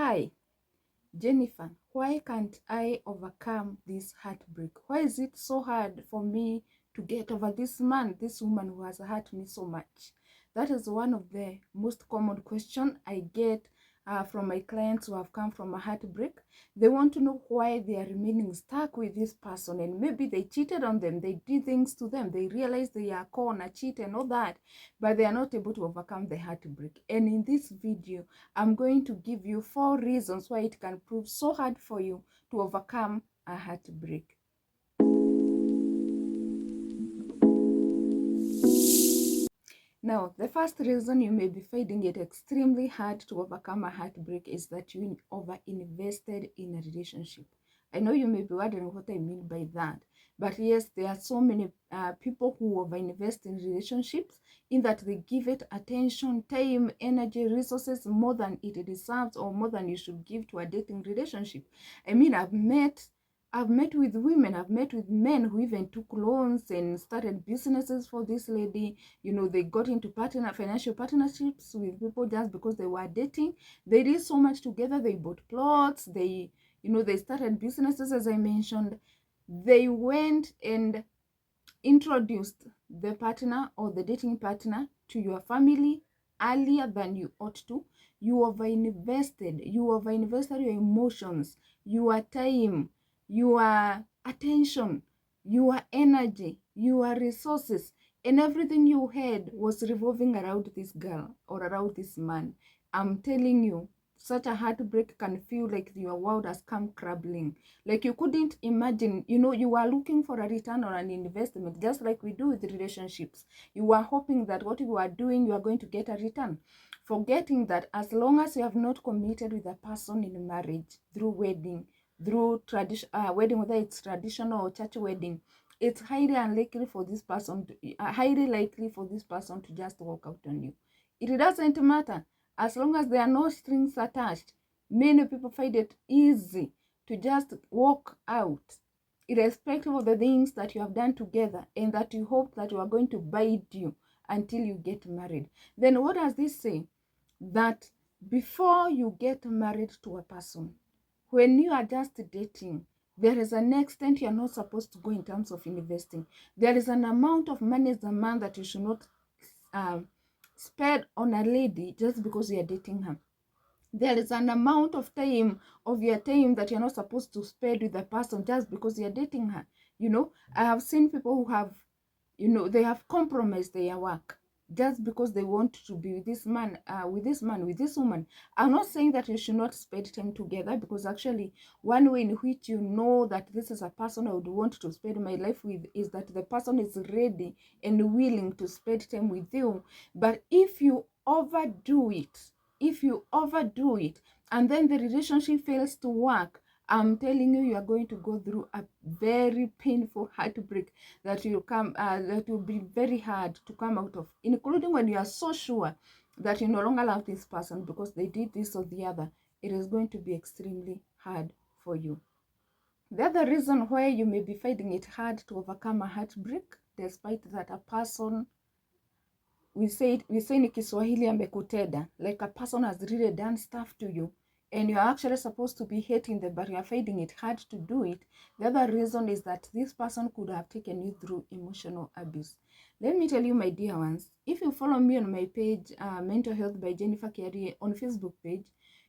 Why? Jennifer, why can't I overcome this heartbreak? Why is it so hard for me to get over this man, this woman who has hurt me so much? That is one of the most common questions I get from my clients who have come from a heartbreak. They want to know why they are remaining stuck with this person, and maybe they cheated on them, they did things to them, they realize they are con, a cheat and all that, but they are not able to overcome the heartbreak. And in this video, I'm going to give you 4 reasons why it can prove so hard for you to overcome a heartbreak. Now, the first reason you may be finding it extremely hard to overcome a heartbreak is that you over-invested in a relationship. I know you may be wondering what I mean by that. But yes, there are so many people who over-invest in relationships, in that they give it attention, time, energy, resources more than it deserves, or more than you should give to a dating relationship. I mean, I've met with women, I've met with men who even took loans and started businesses for this lady. You know, they got into financial partnerships with people just because they were dating. They did so much together. They bought plots. They started businesses, as I mentioned. They went and introduced the partner or the dating partner to your family earlier than you ought to. You over-invested your emotions, your time, your attention, your energy, your resources, and everything you had was revolving around this girl or around this man. I'm telling you, such a heartbreak can feel like your world has come crumbling. Like you couldn't imagine, you are looking for a return or an investment, just like we do with relationships. You are hoping that what you are doing, you are going to get a return. Forgetting that as long as you have not committed with a person in marriage, through wedding, through wedding, whether it's traditional or church wedding, it's highly likely for this person to just walk out on you. It doesn't matter. As long as there are no strings attached, many people find it easy to just walk out, irrespective of the things that you have done together and that you hope that you are going to bide you until you get married. Then what does this say? That before you get married to a person, when you are just dating, there is an extent you are not supposed to go in terms of investing. There is an amount of money as a man that you should not spend on a lady just because you are dating her. There is an amount of time, of your time, that you're not supposed to spend with the person just because you're dating her. I have seen people who have, they have compromised their work just because they want to be with this man, with this woman. I'm not saying that you should not spend time together, because actually one way in which you know that this is a person I would want to spend my life with is that the person is ready and willing to spend time with you. But if you overdo it, and then the relationship fails to work, I'm telling you, you are going to go through a very painful heartbreak that will be very hard to come out of, including when you are so sure that you no longer love this person because they did this or the other. It is going to be extremely hard for you. The other reason why you may be finding it hard to overcome a heartbreak, despite that a person, we say in Kiswahili, amekutenda, like a person has really done stuff to you and you're actually supposed to be hating them, but you're finding it hard to do it. The other reason is that this person could have taken you through emotional abuse. Let me tell you, my dear ones, if you follow me on my page, Mental Health by Jennifer Kiarie on Facebook page,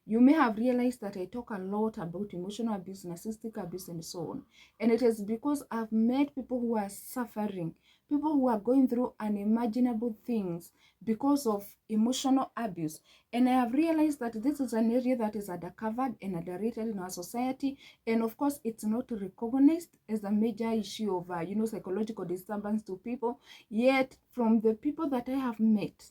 you may have realized that I talk a lot about emotional abuse, narcissistic abuse, and so on. And it is because I've met people who are suffering, people who are going through unimaginable things because of emotional abuse. And I have realized that this is an area that is undercovered and underrated in our society. And of course, it's not recognized as a major issue of, psychological disturbance to people. Yet, from the people that I have met,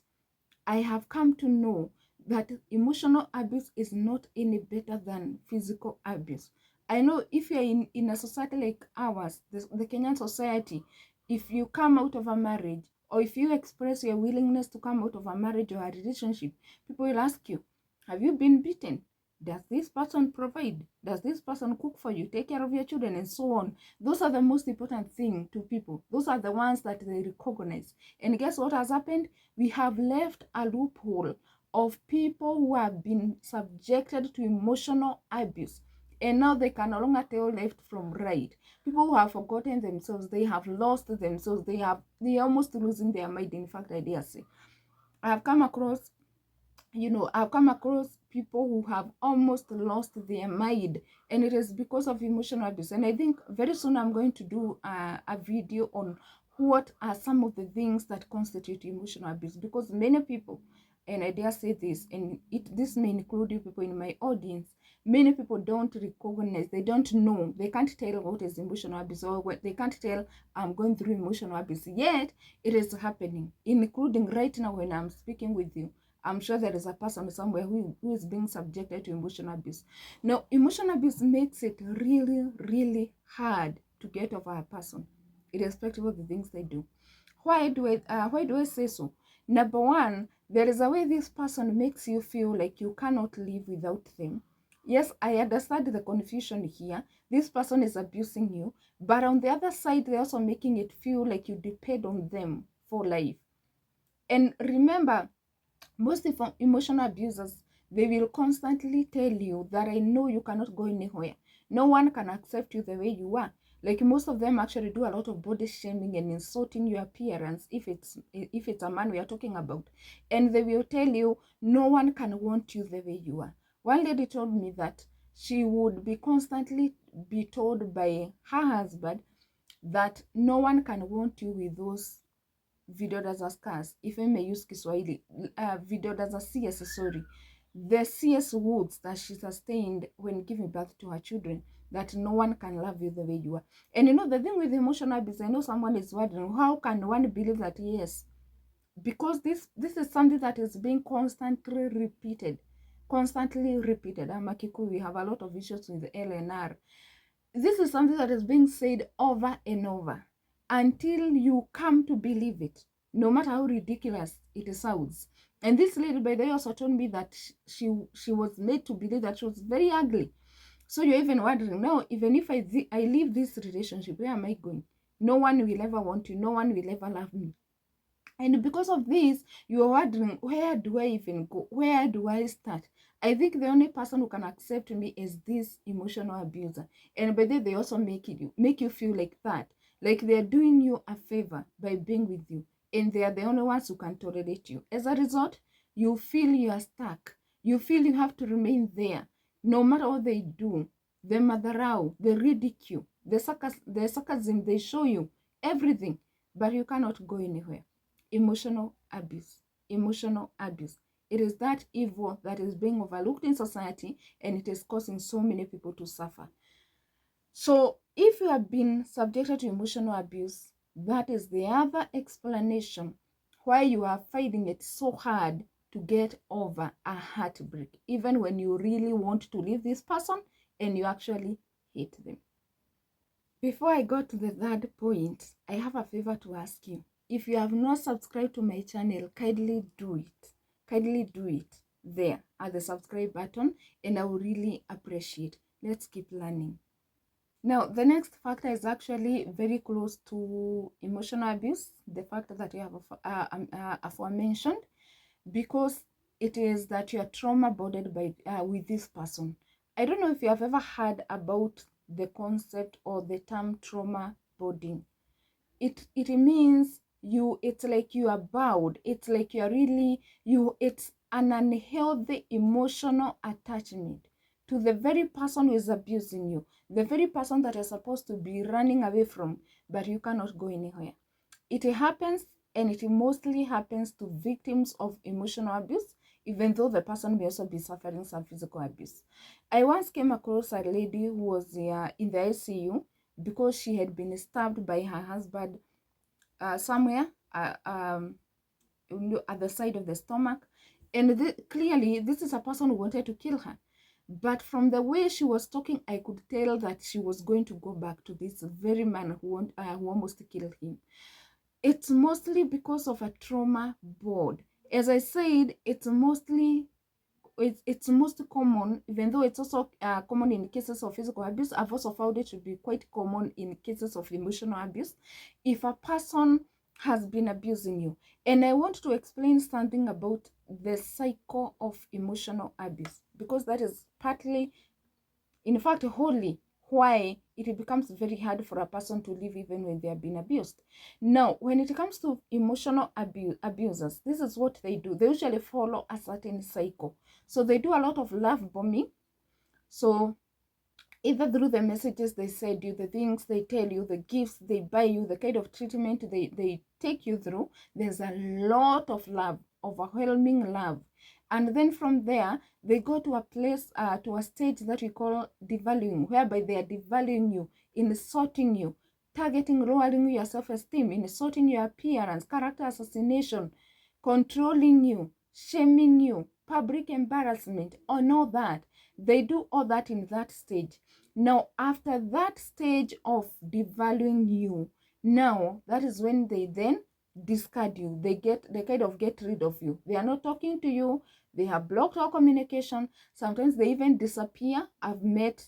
I have come to know that emotional abuse is not any better than physical abuse. I know if you're in a society like ours, the Kenyan society, if you come out of a marriage, or if you express your willingness to come out of a marriage or a relationship, people will ask you, have you been beaten? Does this person provide? Does this person cook for you, take care of your children, and so on? Those are the most important thing to people. Those are the ones that they recognize. And guess what has happened? We have left a loophole of people who have been subjected to emotional abuse, and now they can no longer tell left from right. People who have forgotten themselves, they have lost themselves, they are almost losing their mind. In fact, I dare say, I have come across, I've come across people who have almost lost their mind, and it is because of emotional abuse. And I think very soon I'm going to do a video on what are some of the things that constitute emotional abuse, because many people, and I dare say this, and this may include you people in my audience, many people don't recognize, they don't know, they can't tell what is emotional abuse, or what they can't tell I'm going through emotional abuse, yet it is happening, including right now when I'm speaking with you. I'm sure there is a person somewhere who is being subjected to emotional abuse. Now, emotional abuse makes it really, really hard to get over a person, irrespective of the things they do. Why do I say so? Number one, there is a way this person makes you feel like you cannot live without them. Yes, I understand the confusion here. This person is abusing you, but on the other side, they're also making it feel like you depend on them for life. And remember, most emotional abusers, they will constantly tell you that I know you cannot go anywhere. No one can accept you the way you are. Like most of them actually do a lot of body shaming and insulting your appearance if it's a man we are talking about. And they will tell you no one can want you the way you are. One lady told me that she would be constantly be told by her husband that no one can want you with those vidodaza scars, if I may use Kiswahili, vidodaza CS, sorry, the CS wounds that she sustained when giving birth to her children, that no one can love you the way you are. And the thing with emotional abuse, I know someone is wondering, how can one believe that? Yes, because this is something that is being constantly repeated. I'm a Kikuyu, we have a lot of issues with LNR. This is something that is being said over and over until you come to believe it, no matter how ridiculous it sounds. And this lady, by the way, also told me that she was made to believe that she was very ugly. So you're even wondering, no, even if I leave this relationship, where am I going? No one will ever want you. No one will ever love me. And because of this, you are wondering, where do I even go? Where do I start? I think the only person who can accept me is this emotional abuser. And by then they also make you feel like that. Like they're doing you a favor by being with you. And they are the only ones who can tolerate you. As a result, you feel you are stuck. You feel you have to remain there. No matter what they do, the madharau, the ridicule, the sarcasm, they show you everything. But you cannot go anywhere. Emotional abuse. Emotional abuse. It is that evil that is being overlooked in society, and it is causing so many people to suffer. So if you have been subjected to emotional abuse, that is the other explanation why you are finding it so hard to get over a heartbreak, even when you really want to leave this person and you actually hate them. Before I go to the third point, I have a favor to ask you. If you have not subscribed to my channel, kindly do it. Kindly do it there at the subscribe button, and I will really appreciate. Let's keep learning. Now, the next factor is actually very close to emotional abuse, the factor that you have aforementioned, because it is that you are trauma bonded with this person. I don't know if you have ever heard about the concept or the term trauma bonding. It means it's like you are bound. It's like you are really it's an unhealthy emotional attachment to the very person who is abusing you, the very person that you're supposed to be running away from, but you cannot go anywhere. It happens, and it mostly happens to victims of emotional abuse, even though the person may also be suffering some physical abuse. I once came across a lady who was in the ICU because she had been stabbed by her husband somewhere at the side of the stomach. And clearly, this is a person who wanted to kill her. But from the way she was talking, I could tell that she was going to go back to this very man who almost killed him. It's mostly because of a trauma board. As I said, it's most common, even though it's also common in cases of physical abuse. I've also found it to be quite common in cases of emotional abuse. If a person has been abusing you. And I want to explain something about the cycle of emotional abuse, because that is partly, in fact, wholly why it becomes very hard for a person to live even when they have been abused. Now, when it comes to emotional abusers, this is what they do. They usually follow a certain cycle. So they do a lot of love bombing. So either through the messages they send you, the things they tell you, the gifts they buy you, the kind of treatment they take you through, there's a lot of love, overwhelming love. And then from there, they go to a place, to a stage that we call devaluing, whereby they are devaluing you, insulting you, targeting, lowering your self-esteem, insulting your appearance, character assassination, controlling you, shaming you, public embarrassment, and all that. They do all that in that stage. Now, after that stage of devaluing you, now that is when they then discard you. They kind of get rid of you. They are not talking to you. They have blocked all communication. Sometimes they even disappear. I've met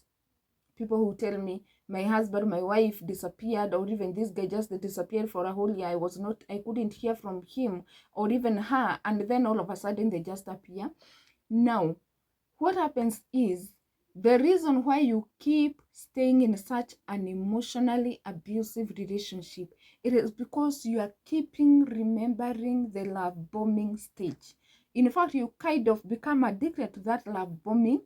people who tell me my husband, my wife disappeared, or even this guy just disappeared for a whole year. I couldn't hear from him or even her, and then all of a sudden they just appear. Now, what happens is, the reason why you keep staying in such an emotionally abusive relationship, it is because you are keeping remembering the love bombing stage. In fact, you kind of become addicted to that love bombing,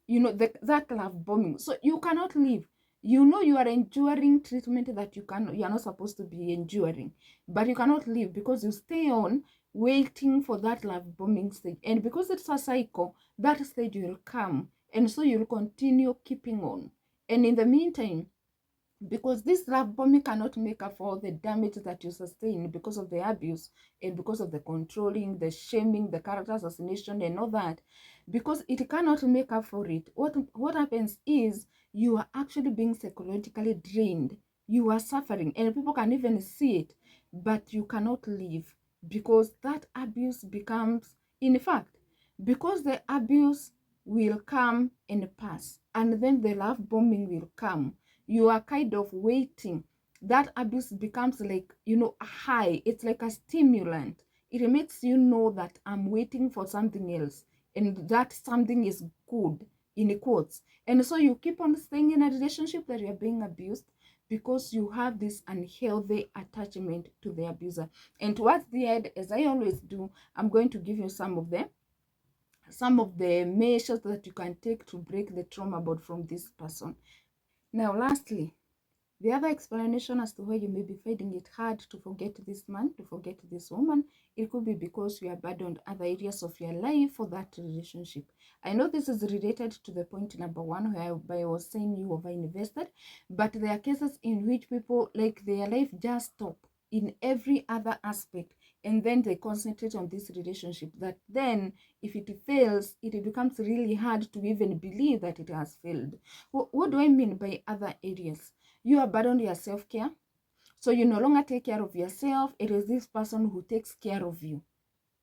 that love bombing. So you cannot live. You are enduring treatment that you are not supposed to be enduring, but you cannot live because you stay on waiting for that love bombing stage. And because it's a cycle, that stage will come, and so you'll continue keeping on. And in the meantime, because this love bombing cannot make up for all the damage that you sustain because of the abuse and because of the controlling, the shaming, the character assassination, and all that, because it cannot make up for it. What happens is, you are actually being psychologically drained. You are suffering, and people can even see it, but you cannot live, because that abuse becomes, in fact, because the abuse will come and pass, and then the love bombing will come. You are kind of waiting. That abuse becomes like, a high. It's like a stimulant. It makes you know that I'm waiting for something else, and that something is good, in quotes. And so you keep on staying in a relationship that you're being abused, because you have this unhealthy attachment to the abuser. And towards the end, as I always do, I'm going to give you some of the measures that you can take to break the trauma board from this person. Now, lastly, the other explanation as to why you may be finding it hard to forget this man, to forget this woman, it could be because you abandoned other areas of your life for that relationship. I know this is related to the point number one, where I was saying you over-invested, but there are cases in which people, like, their life just stop in every other aspect, and then they concentrate on this relationship, that then if it fails, it becomes really hard to even believe that it has failed. What do I mean by other areas? You abandon your self-care. So you no longer take care of yourself. It is this person who takes care of you.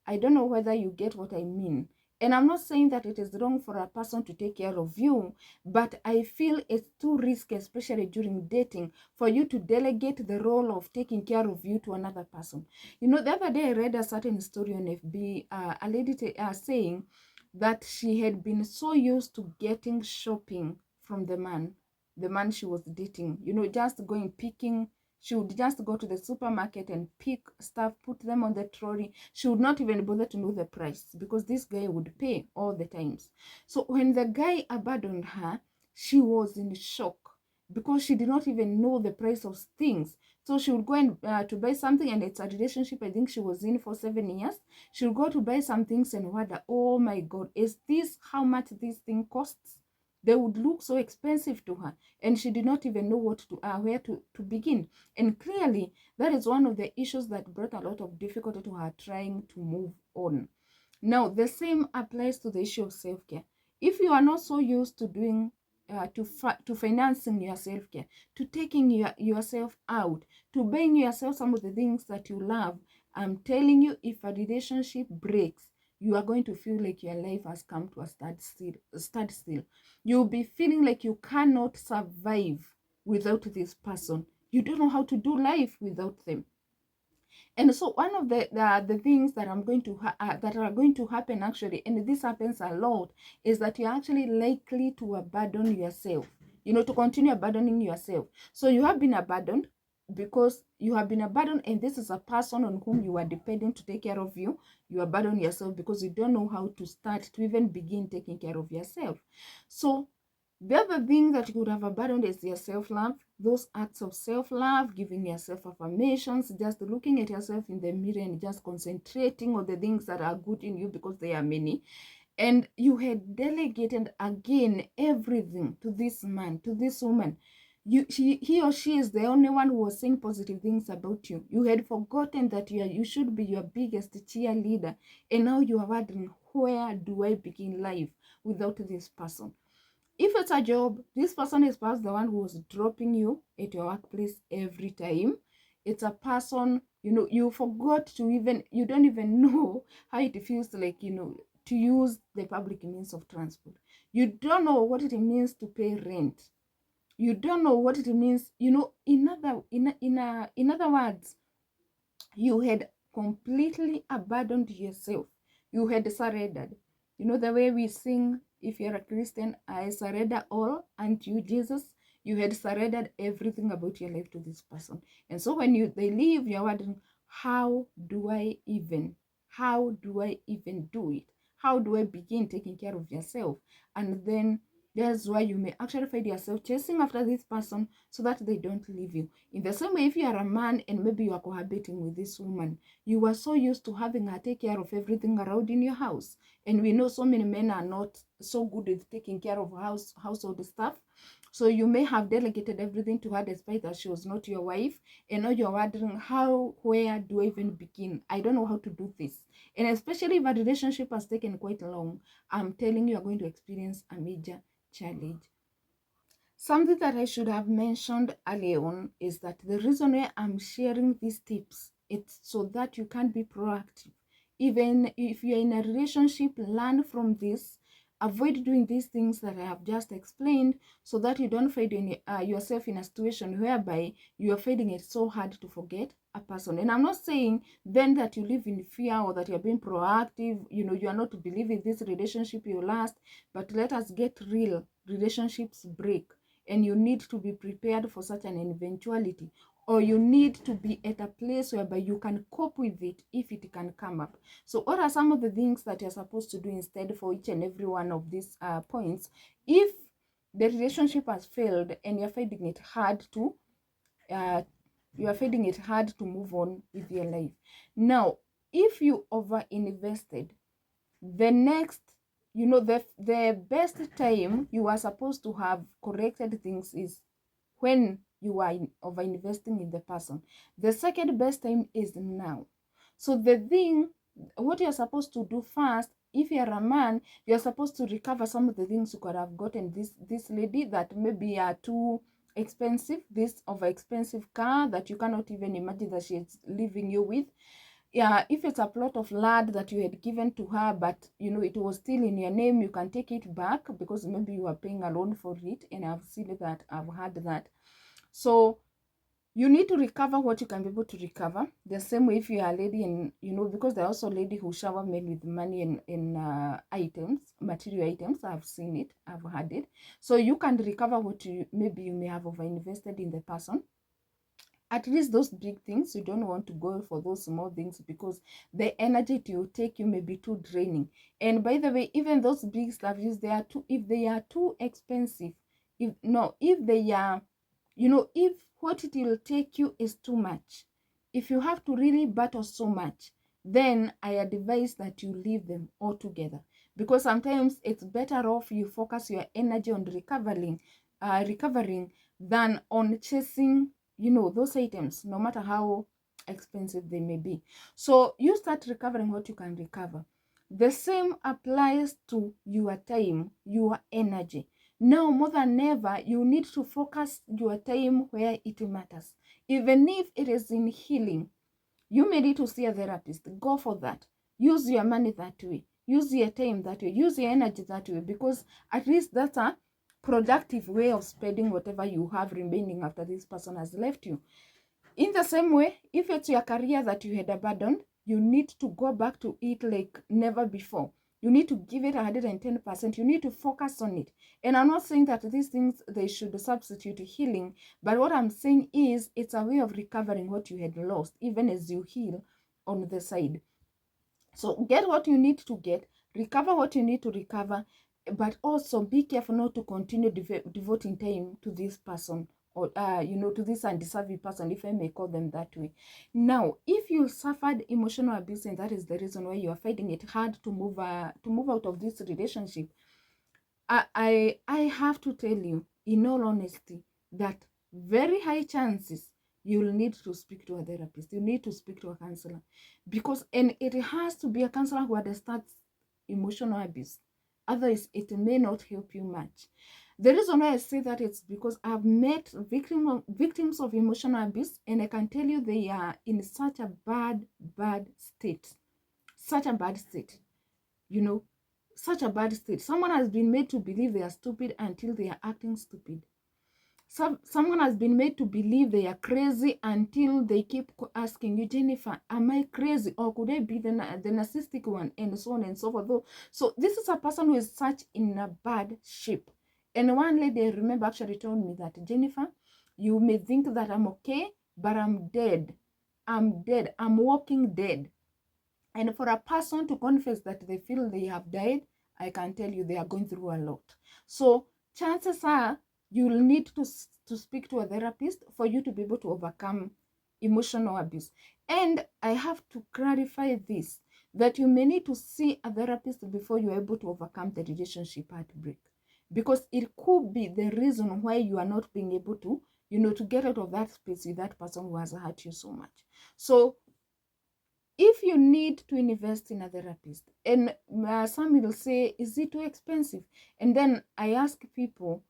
I don't know whether you get what I mean. And I'm not saying that it is wrong for a person to take care of you, but I feel it's too risky, especially during dating, for you to delegate the role of taking care of you to another person. The other day I read a certain story on FB, a lady saying that she had been so used to getting shopping from the man she was dating, just going picking. She would just go to the supermarket and pick stuff, put them on the trolley. She would not even bother to know the price, because this guy would pay all the times. So when the guy abandoned her, she was in shock, because she did not even know the price of things. So she would go and to buy something, and it's a relationship I think she was in for 7 years. She would go to buy some things and wonder, oh my God, is this how much this thing costs? They would look so expensive to her, and she did not even know where to begin. And clearly, that is one of the issues that brought a lot of difficulty to her trying to move on. Now, the same applies to the issue of self-care. If you are not so used to doing, to financing your self-care, to taking yourself out, to buying yourself some of the things that you love, I'm telling you, if a relationship breaks, you are going to feel like your life has come to a standstill. You'll be feeling like you cannot survive without this person. You don't know how to do life without them. And so one of the things that that are going to happen actually, and this happens a lot, is that you're actually likely to abandon yourself, to continue abandoning yourself. So you have been abandoned because you have been abandoned, and this is a person on whom you are depending to take care of you. You abandon yourself because you don't know how to start to even begin taking care of yourself. So the other thing that you could have abandoned is your self-love, those acts of self-love, giving yourself affirmations, just looking at yourself in the mirror and just concentrating on the things that are good in you, because there are many. And you had delegated again everything to this man, to this woman. He or she is the only one who was saying positive things about you. You had forgotten that you should be your biggest cheerleader. And now you are wondering, where do I begin life without this person? If it's a job, this person is perhaps the one who was dropping you at your workplace every time. It's a person, you forgot to even, you don't even know how it feels like, to use the public means of transport. You don't know what it means to pay rent. You don't know what it means, in other words, you had completely abandoned yourself. You had surrendered. The way we sing, if you're a Christian, I surrender all unto you, Jesus. You had surrendered everything about your life to this person. And so when they leave, you're wondering, how do I even do it? How do I begin taking care of yourself? And then that's why you may actually find yourself chasing after this person so that they don't leave you. In the same way, if you are a man and maybe you are cohabiting with this woman, you are so used to having her take care of everything around in your house. And we know so many men are not so good at taking care of household stuff. So you may have delegated everything to her despite that she was not your wife. And now you're wondering, where do I even begin? I don't know how to do this. And especially if a relationship has taken quite long, I'm telling you, you're going to experience a major challenge. Something that I should have mentioned earlier on is that the reason why I'm sharing these tips, it's so that you can be proactive. Even if you're in a relationship, learn from this. Avoid doing these things that I have just explained so that you don't find yourself in a situation whereby you are finding it so hard to forget a person. And I'm not saying then that you live in fear or that you're being proactive, you are not believing this relationship will last, but let us get real. Relationships break. And you need to be prepared for such an eventuality, or you need to be at a place whereby you can cope with it if it can come up. So what are some of the things that you're supposed to do instead for each and every one of these points if the relationship has failed and you're finding it hard to move on with your life? Now, if you over invested, the next, the best time you are supposed to have corrected things is when you are over investing in the person. The second best time is now. So what you're supposed to do first, if you're a man, you're supposed to recover some of the things you could have gotten this lady that maybe are too expensive, this over expensive car that you cannot even imagine that she's leaving you with. Yeah, if it's a plot of land that you had given to her, but it was still in your name, you can take it back because maybe you are paying a loan for it. And I've seen that, I've heard that. So you need to recover what you can be able to recover. The same way if you are a lady, and because there are also ladies who shower men with money in items, material items. I've seen it, I've had it. So you can recover what maybe you may have over invested in the person. At least those big things, you don't want to go for those small things because the energy it will take you may be too draining. And by the way, even those big stuff, if they are too expensive, if they are, if what it will take you is too much, if you have to really battle so much, then I advise that you leave them altogether, because sometimes it's better off you focus your energy on recovering than on chasing those items, no matter how expensive they may be. So you start recovering what you can recover. The same applies to your time, your energy. Now more than ever, you need to focus your time where it matters. Even if it is in healing, you may need to see a therapist. Go for that. Use your money that way. Use your time that way. Use your energy that way, because at least that's a productive way of spending whatever you have remaining after this person has left you. In the same way, if it's your career that you had abandoned, you need to go back to it like never before. You need to give it 110%. You need to focus on it. And I'm not saying that these things, they should substitute healing. But what I'm saying is it's a way of recovering what you had lost, even as you heal on the side. So get what you need to get, recover what you need to recover, but also be careful not to continue devoting time to this person, or to this undeserving person, if I may call them that way. Now, if you suffered emotional abuse and that is the reason why you are finding it hard to move out of this relationship, I have to tell you, in all honesty, that very high chances you'll need to speak to a therapist. You need to speak to a counselor, because, and it has to be a counselor who understands emotional abuse. Otherwise, it may not help you much. The reason why I say that it's because I've met victims of emotional abuse, and I can tell you they are in such a bad state. Such a bad state. You know, such a bad state. Someone has been made to believe they are stupid until they are acting stupid. Someone has been made to believe they are crazy until they keep asking you, Jennifer, am I crazy? Or could I be the narcissistic one? And so on and so forth. So this is a person who is such in a bad shape. And one lady, I remember, actually told me that, Jennifer, you may think that I'm okay, but I'm dead. I'm dead. I'm walking dead. And for a person to confess that they feel they have died, I can tell you they are going through a lot. So chances are you'll need to speak to a therapist for you to be able to overcome emotional abuse. And I have to clarify this, that you may need to see a therapist before you're able to overcome the relationship heartbreak. Because it could be the reason why you are not being able to, to get out of that space with that person who has hurt you so much. So if you need to invest in a therapist, and some will say, is it too expensive? And then I ask people,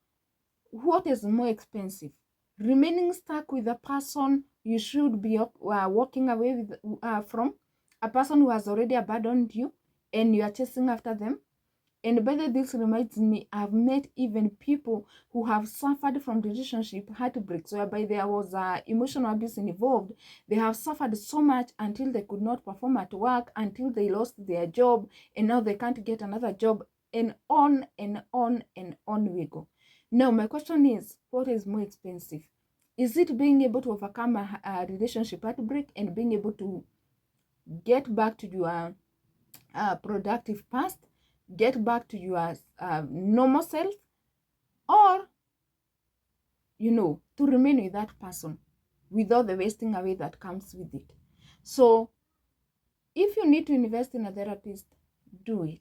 what is more expensive? Remaining stuck with a person you should be walking away from, a person who has already abandoned you, and you are chasing after them? And by the way, this reminds me, I've met even people who have suffered from relationship heartbreaks, whereby there was emotional abuse involved. They have suffered so much until they could not perform at work, until they lost their job, and now they can't get another job, and on and on and on we go. Now, my question is, what is more expensive? Is it being able to overcome a relationship heartbreak and being able to get back to your productive past, get back to your normal self, or to remain with that person without the wasting away that comes with it? So if you need to invest in a therapist, do it,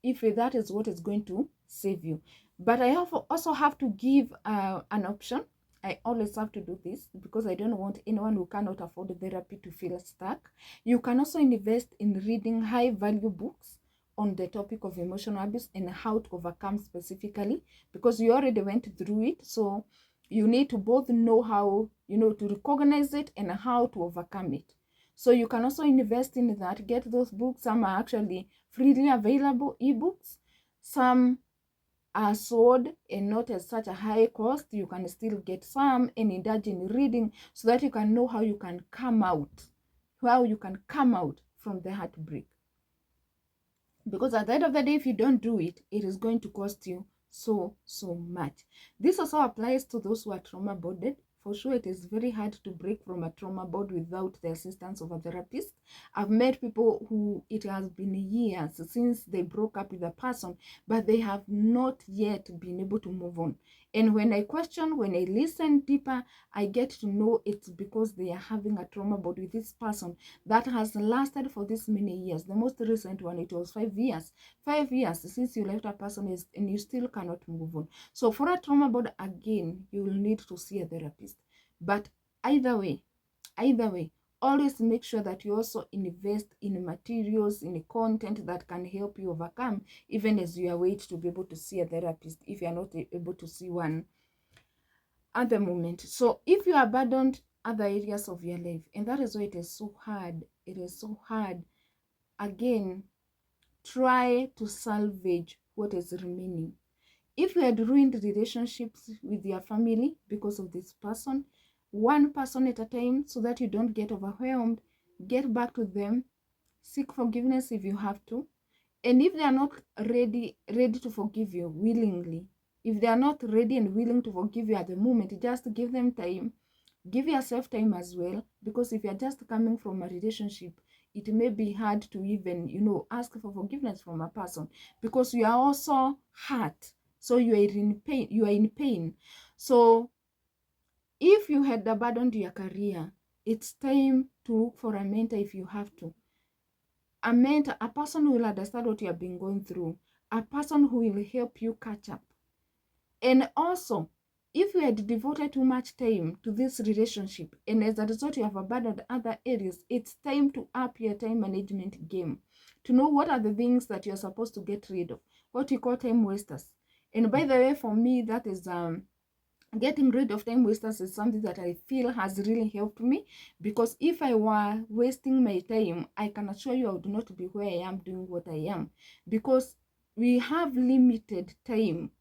if that is what is going to save you. But I also have to give an option. I always have to do this because I don't want anyone who cannot afford therapy to feel stuck. You can also invest in reading high value books on the topic of emotional abuse and how to overcome specifically, because you already went through it. So you need to both know how, to recognize it and how to overcome it. So you can also invest in that, get those books. Some are actually freely available ebooks. Some are sold and not at such a high cost. You can still get some and indulge in reading so that you can know how you can come out, from the heartbreak. Because at the end of the day, if you don't do it, it is going to cost you so much. This also applies to those who are trauma bonded. For sure, it is very hard to break from a trauma bond without the assistance of a therapist. I've met people who it has been years since they broke up with a person, but they have not yet been able to move on. And when I listen deeper, I get to know it's because they are having a trauma bond with this person that has lasted for this many years. The most recent one, it was 5 years. 5 years since you left a person, and you still cannot move on. So for a trauma bond, again, you will need to see a therapist. But either way, always make sure that you also invest in materials, in content that can help you overcome, even as you await to be able to see a therapist if you are not able to see one at the moment. So if you abandoned other areas of your life, and that is why it is so hard, again, try to salvage what is remaining. If you had ruined relationships with your family because of this person, one person at a time so that you don't get overwhelmed. Get back to them, seek forgiveness if you have to. And if they are not ready to forgive you willingly, if they are not ready and willing to forgive you at the moment, just give them time. Give yourself time as well, because if you're just coming from a relationship, it may be hard to even, ask for forgiveness from a person, because you are also hurt. So you are in pain. So if you had abandoned your career, it's time to look for a mentor if you have to. A mentor, a person who will understand what you have been going through, a person who will help you catch up. And also, if you had devoted too much time to this relationship and as a result you have abandoned other areas, it's time to up your time management game, to know what are the things that you're supposed to get rid of, what you call time wasters. And by the way, for me, that is getting rid of time wasters is something that I feel has really helped me, because if I were wasting my time, I can assure you I would not be where I am doing what I am, because we have limited time.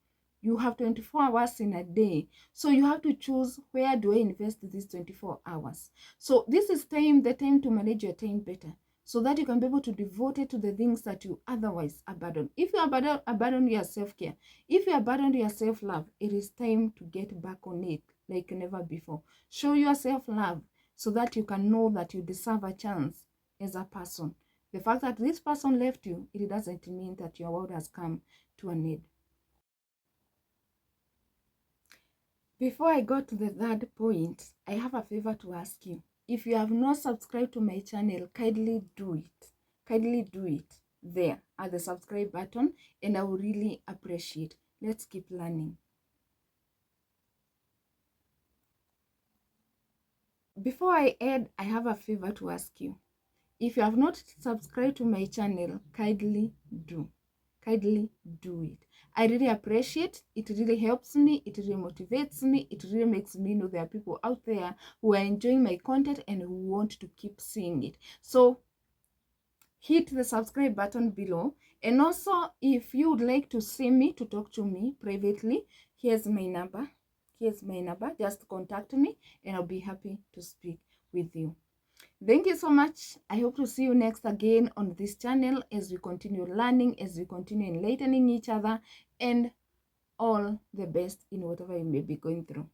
You have 24 hours in a day, so you have to choose, where do I invest these 24 hours? So this is the time to manage your time better, so that you can be able to devote it to the things that you otherwise abandon. If you abandon your self-care, if you abandon your self-love, it is time to get back on it like never before. Show yourself love so that you can know that you deserve a chance as a person. The fact that this person left you, it doesn't mean that your world has come to an end. Before I go to the third point, I have a favor to ask you. If you have not subscribed to my channel, kindly do it. Kindly do it there at the subscribe button, and I will really appreciate. Let's keep learning. Before I end, I have a favor to ask you. If you have not subscribed to my channel, kindly do. Kindly do it. I really appreciate it. It really helps me. It really motivates me. It really makes me know there are people out there who are enjoying my content and who want to keep seeing it. So hit the subscribe button below. And also, if you would like to see me, to talk to me privately, here's my number. Just contact me and I'll be happy to speak with you. Thank you so much. I hope to see you next again on this channel as we continue learning, as we continue enlightening each other, and all the best in whatever you may be going through.